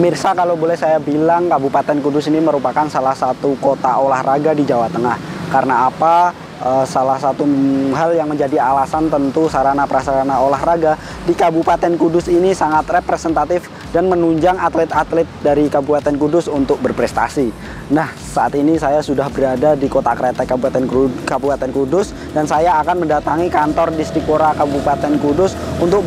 Pemirsa, kalau boleh saya bilang, Kabupaten Kudus ini merupakan salah satu kota olahraga di Jawa Tengah. Karena apa? Salah satu hal yang menjadi alasan tentu sarana prasarana olahraga di Kabupaten Kudus ini sangat representatif dan menunjang atlet-atlet dari Kabupaten Kudus untuk berprestasi. Nah, saat ini saya sudah berada di Kota Kretek Kabupaten Kudus dan saya akan mendatangi kantor Disdikpora Kabupaten Kudus untuk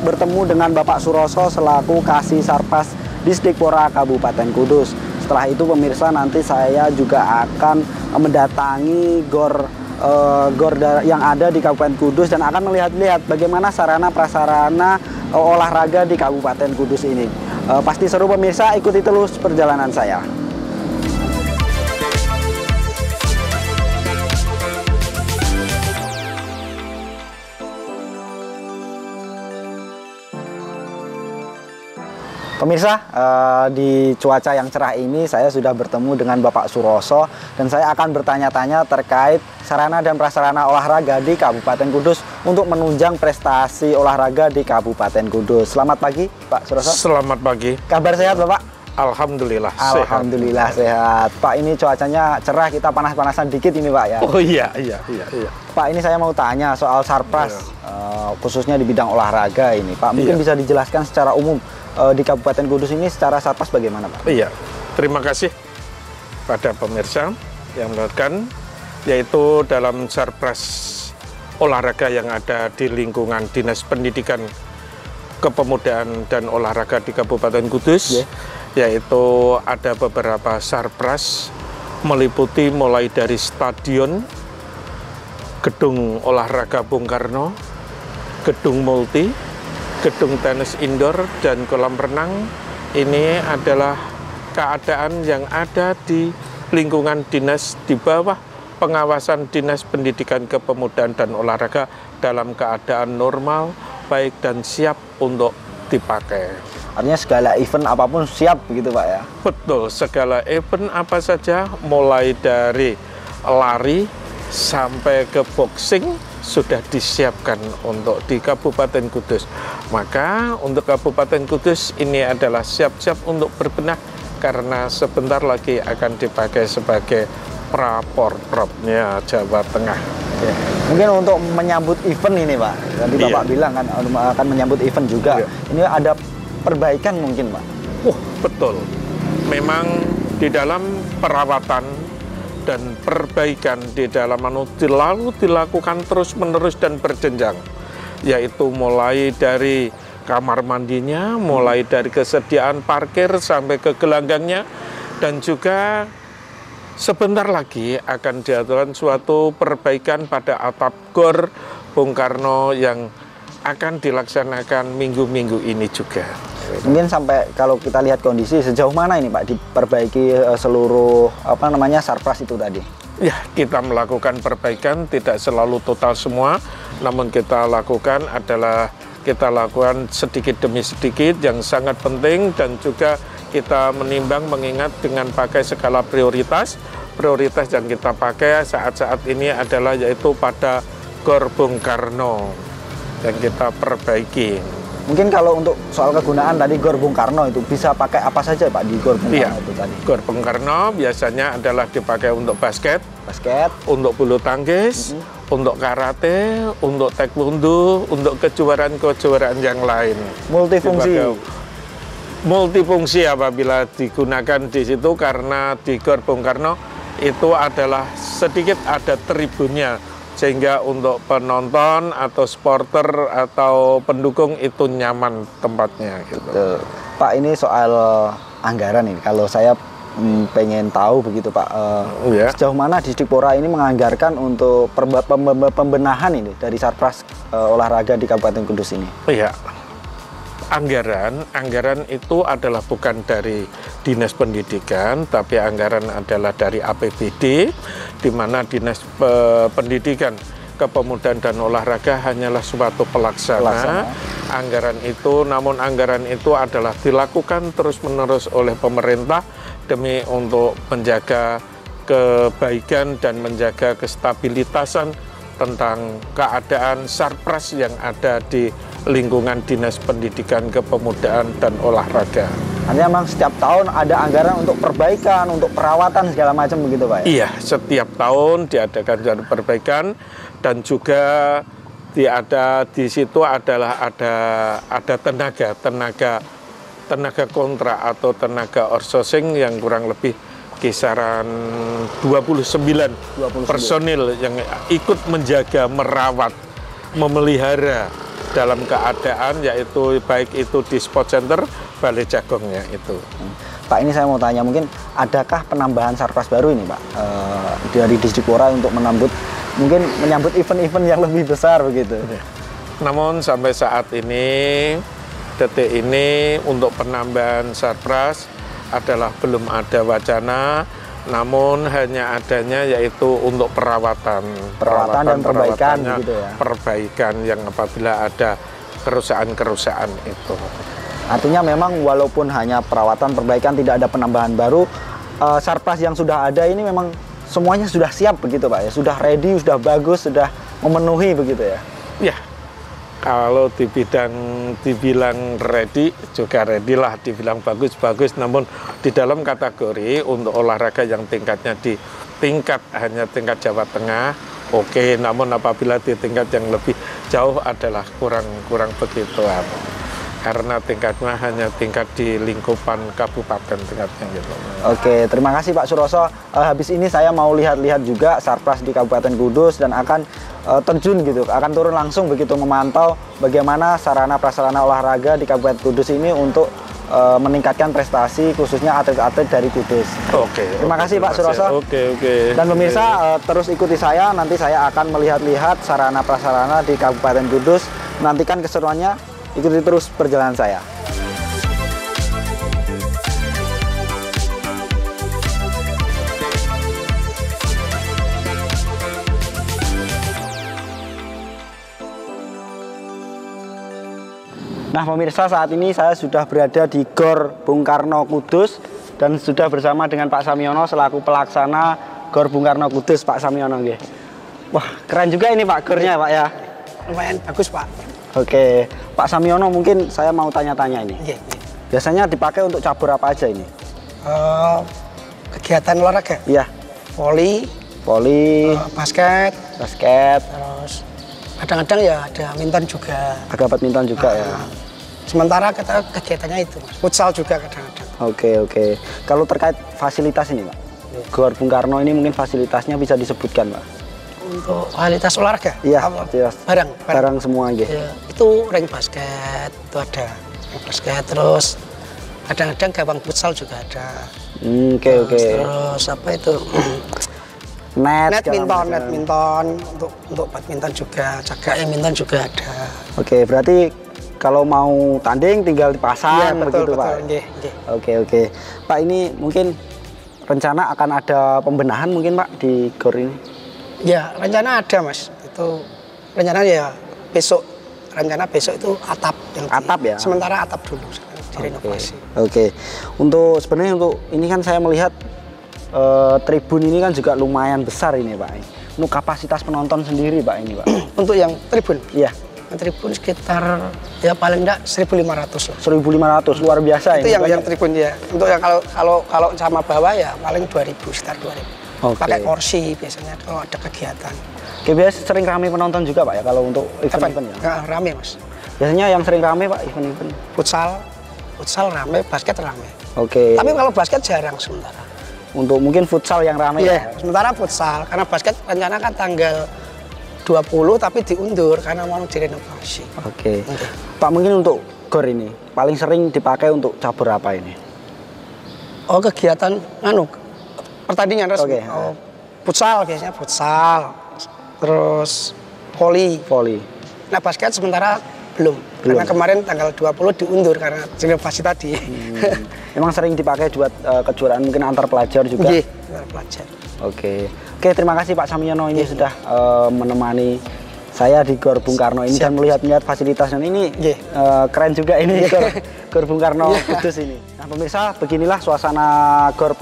bertemu dengan Bapak Suroso selaku Kasih Sarpas Disdikpora Kabupaten Kudus. Setelah itu pemirsa, nanti saya juga akan mendatangi gor yang ada di Kabupaten Kudus dan akan melihat-lihat bagaimana sarana prasarana olahraga di Kabupaten Kudus ini. Pasti seru pemirsa, ikuti terus perjalanan saya. Pemirsa, di cuaca yang cerah ini saya sudah bertemu dengan Bapak Suroso dan saya akan bertanya-tanya terkait sarana dan prasarana olahraga di Kabupaten Kudus untuk menunjang prestasi olahraga di Kabupaten Kudus. Selamat pagi, Pak Suroso. Selamat pagi. Kabar sehat, Bapak? Alhamdulillah. Alhamdulillah sehat. Pak, ini cuacanya cerah, kita panas-panasan dikit ini, Pak ya. Oh iya. Pak, ini saya mau tanya soal Sarpras, khususnya di bidang olahraga ini. Pak, mungkin bisa dijelaskan secara umum di Kabupaten Kudus ini secara Sarpras bagaimana, Pak? Iya, terima kasih pada pemirsa yang menonton, yaitu dalam Sarpras olahraga yang ada di lingkungan Dinas Pendidikan Kepemudaan dan Olahraga di Kabupaten Kudus, yaitu ada beberapa Sarpras meliputi mulai dari stadion, gedung olahraga Bung Karno, gedung multi, gedung tenis indoor, dan kolam renang. Ini adalah keadaan yang ada di lingkungan dinas di bawah pengawasan Dinas Pendidikan Kepemudaan dan Olahraga dalam keadaan normal, baik dan siap untuk dipakai. Artinya segala event apapun siap begitu, Pak ya? Betul, segala event apa saja, mulai dari lari sampai ke boxing, sudah disiapkan untuk di Kabupaten Kudus. Maka untuk Kabupaten Kudus ini adalah siap-siap untuk berbenah karena sebentar lagi akan dipakai sebagai praporprovnya Jawa Tengah. Ya. Mungkin untuk menyambut event ini, Pak, tadi Bapak bilang kan akan menyambut event juga. Ini ada perbaikan mungkin, Pak? Betul. Memang di dalam perawatan dan perbaikan di dalam lalu dilakukan terus-menerus dan berjenjang, yaitu mulai dari kamar mandinya, mulai dari kesediaan parkir sampai ke gelanggangnya, dan juga sebentar lagi akan dilakukan suatu perbaikan pada atap gor Bung Karno yang akan dilaksanakan minggu-minggu ini juga. Mungkin sampai kalau kita lihat kondisi sejauh mana ini, Pak, diperbaiki seluruh Sarpras itu tadi? Ya, kita melakukan perbaikan, tidak selalu total semua, namun kita lakukan sedikit demi sedikit yang sangat penting, dan juga kita menimbang mengingat dengan pakai skala prioritas yang kita pakai saat-saat ini adalah yaitu pada Gor Bung Karno yang kita perbaiki. Mungkin kalau untuk soal kegunaan tadi Gor Bung Karno itu bisa pakai apa saja, Pak, di Gor Bung Karno itu tadi? Gor Bung Karno biasanya adalah dipakai untuk basket, untuk bulu tangkis, untuk karate, untuk taekwondo, untuk kejuaraan-kejuaraan yang lain. Multifungsi apabila digunakan di situ, karena di Gor Bung Karno itu adalah sedikit ada tribunnya, sehingga untuk penonton atau supporter atau pendukung itu nyaman tempatnya gitu. Betul. Pak, ini soal anggaran ini, kalau saya pengen tahu begitu, Pak, sejauh mana Disdikpora ini menganggarkan untuk pembenahan ini dari Sarpras olahraga di Kabupaten Kudus ini? Iya. Anggaran itu adalah bukan dari Dinas Pendidikan, tapi anggaran adalah dari APBD, di mana Dinas Pendidikan Kepemudaan dan Olahraga hanyalah suatu pelaksana. Namun anggaran itu adalah dilakukan terus-menerus oleh pemerintah demi untuk menjaga kebaikan dan menjaga kestabilitasan tentang keadaan Sarpras yang ada di lingkungan Dinas Pendidikan Kepemudaan dan Olahraga. Artinya memang setiap tahun ada anggaran untuk perbaikan, untuk perawatan segala macam begitu Pak ya? Iya, setiap tahun diadakan perbaikan dan juga di situ adalah ada tenaga kontrak atau tenaga outsourcing yang kurang lebih kisaran 29 personil yang ikut menjaga, merawat, memelihara dalam keadaan yaitu baik itu di spot center, balai jagongnya itu. Pak, ini saya mau tanya, mungkin adakah penambahan sarpras baru ini Pak dari Disdikpora untuk menyambut event-event yang lebih besar begitu? Namun sampai saat ini, detik ini untuk penambahan sarpras adalah belum ada wacana, namun hanya adanya yaitu untuk perawatan dan perbaikan gitu ya. Perbaikan yang apabila ada kerusakan itu. Artinya memang walaupun hanya perawatan perbaikan, tidak ada penambahan baru, sarpras yang sudah ada ini memang semuanya sudah siap begitu Pak ya, sudah ready, sudah bagus, sudah memenuhi begitu ya. Ya. Kalau dibilang ready, juga ready lah, dibilang bagus, namun di dalam kategori untuk olahraga yang tingkatnya hanya tingkat Jawa Tengah, oke, namun apabila di tingkat yang lebih jauh adalah kurang begitu. Karena tingkatnya hanya tingkat di lingkupan kabupaten tingkatnya gitu. Oke, terima kasih Pak Suroso. Habis ini saya mau lihat-lihat juga sarpras di Kabupaten Kudus dan akan terjun gitu, akan turun langsung begitu memantau bagaimana sarana prasarana olahraga di Kabupaten Kudus ini untuk meningkatkan prestasi khususnya atlet-atlet dari Kudus. Oke. Terima kasih Pak Suroso. Oke. Dan pemirsa terus ikuti saya, nanti saya akan melihat-lihat sarana prasarana di Kabupaten Kudus. Nantikan keseruannya, ikuti terus perjalanan saya. Nah pemirsa, saat ini saya sudah berada di Gor Bung Karno Kudus dan sudah bersama dengan Pak Samiono selaku pelaksana Gor Bung Karno Kudus. Pak Samiono, nggih. Wah, keren juga ini Pak gornya Pak ya. Lumayan bagus Pak. Oke, Pak Samiono, mungkin saya mau tanya-tanya ini. Iya. Biasanya dipakai untuk cabur apa aja ini? Kegiatan olahraga. Iya. Voli, basket, terus kadang-kadang ya ada badminton juga. Agak badminton juga ya. Sementara kita kegiatannya itu, Mas. Futsal juga kadang-kadang. Oke. Kalau terkait fasilitas ini, Pak, Gor Bung Karno ini mungkin fasilitasnya bisa disebutkan, Pak? Untuk fasilitas olahraga? Iya, barang semua gitu. Ya, itu ring basket, itu ada ring basket, terus kadang-kadang gawang futsal juga ada. Oke. Terus apa itu? Badminton untuk badminton juga, jaga badminton juga ada. Oke, berarti kalau mau tanding tinggal dipasang begitu Pak. Nggih. Oke. Pak, ini mungkin rencana akan ada pembenahan mungkin Pak di Gor ini? Ya, rencana ada Mas. Itu rencana ya besok itu atap ya. Sementara atap dulu direnovasi. Oke. Sebenarnya untuk ini kan saya melihat tribun ini kan juga lumayan besar ini Pak. Untuk kapasitas penonton sendiri Pak ini Pak. Untuk yang tribun? Iya. Tribun sekitar ya paling enggak 1.500 lah. 1.500, luar biasa itu ini. Itu yang tribun ya. Untuk yang kalau sama bawah ya paling 2.000, sekitar 2.000. Pakai kursi biasanya kalau ada kegiatan. Oke, biasa sering ramai penonton juga Pak ya kalau untuk event-event ya? Ramai Mas. Biasanya yang sering ramai Pak event-event? Futsal ramai, basket ramai. Oke. Tapi kalau basket jarang sementara. Untuk mungkin futsal yang ramai ya? Sementara futsal, karena basket rencana kan tanggal 20 tapi diundur karena mau direnovasi. Oke. Pak, mungkin untuk Gor ini paling sering dipakai untuk cabur apa ini? Oh, kegiatan pertandingan resmi. Oke. Futsal biasanya futsal. Terus voli. Nah, basket sementara belum. Karena kemarin tanggal 20 diundur karena renovasi tadi. Memang sering dipakai buat kejuaraan mungkin antar pelajar juga? Iya, antar pelajar. Oke, terima kasih Pak Samiono ini sudah menemani saya di Gor Bung Karno ini dan melihat fasilitasnya ini keren juga ini Gor Bung Karno Kudus ini. Nah pemirsa, beginilah suasana Gor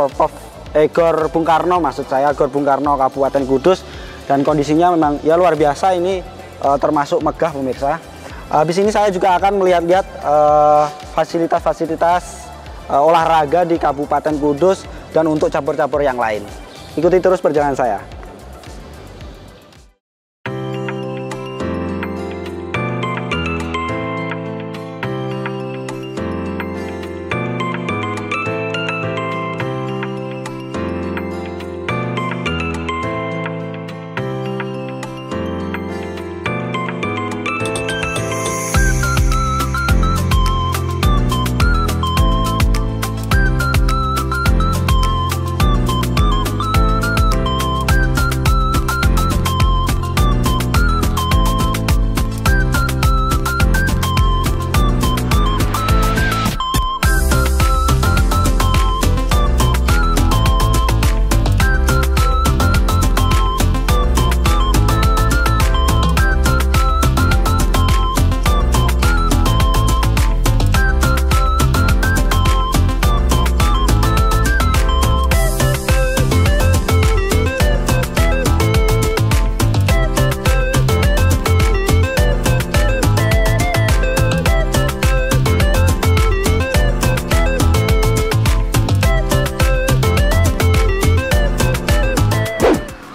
Bung Karno, maksud saya Gor Bung Karno Kabupaten Kudus, dan kondisinya memang ya luar biasa ini, termasuk megah pemirsa. Habis ini saya juga akan melihat-lihat fasilitas-fasilitas olahraga di Kabupaten Kudus dan untuk cabur-cabur yang lain. Ikuti terus perjalanan saya.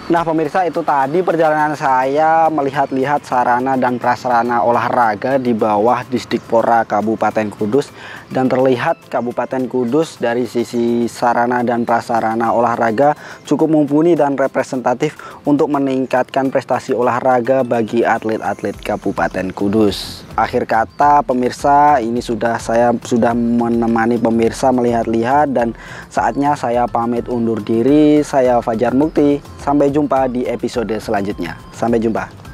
Nah pemirsa, itu tadi perjalanan saya melihat-lihat sarana dan prasarana olahraga di bawah Disdikpora Kabupaten Kudus. Dan terlihat Kabupaten Kudus dari sisi sarana dan prasarana olahraga cukup mumpuni dan representatif untuk meningkatkan prestasi olahraga bagi atlet-atlet Kabupaten Kudus. Akhir kata pemirsa, ini saya sudah menemani pemirsa melihat-lihat dan saatnya saya pamit undur diri. Saya Fajar Mukti. Sampai jumpa di episode selanjutnya. Sampai jumpa.